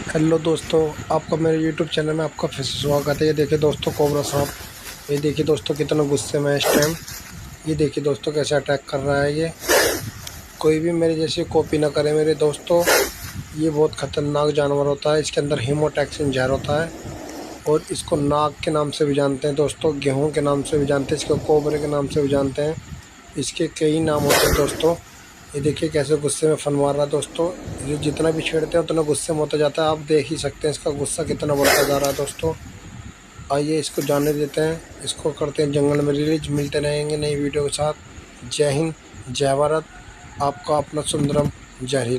Hello दोस्तों, आपका मेरे यूट्यूब चैनल में आपका फिर से स्वागत है। ये देखिए दोस्तों कोबरा सांप, ये देखिए दोस्तों कितना गुस्से में है इस टाइम। ये देखिए दोस्तों कैसे अटैक कर रहा है। ये कोई भी मेरे जैसी कॉपी ना करे मेरे दोस्तों। ये बहुत ख़तरनाक जानवर होता है। इसके अंदर हीमोटैक्सिन जहर होता है और इसको नाग के नाम से भी जानते हैं दोस्तों, गेहूँ के नाम से भी जानते हैं, इसको कोबरे के नाम से भी जानते हैं। इसके कई नाम होते हैं दोस्तों। ये देखिए कैसे गुस्से में फन मार रहा है दोस्तों। ये जितना भी छेड़ते हैं उतना गुस्से में होता जाता है। आप देख ही सकते हैं इसका गुस्सा कितना बढ़ता जा रहा है दोस्तों। आइए इसको जाने देते हैं, इसको करते हैं जंगल में रिलीज। मिलते रहेंगे नई वीडियो के साथ। जय हिंद, जय भारत। आपका अपना सुंदरम जय हिंद।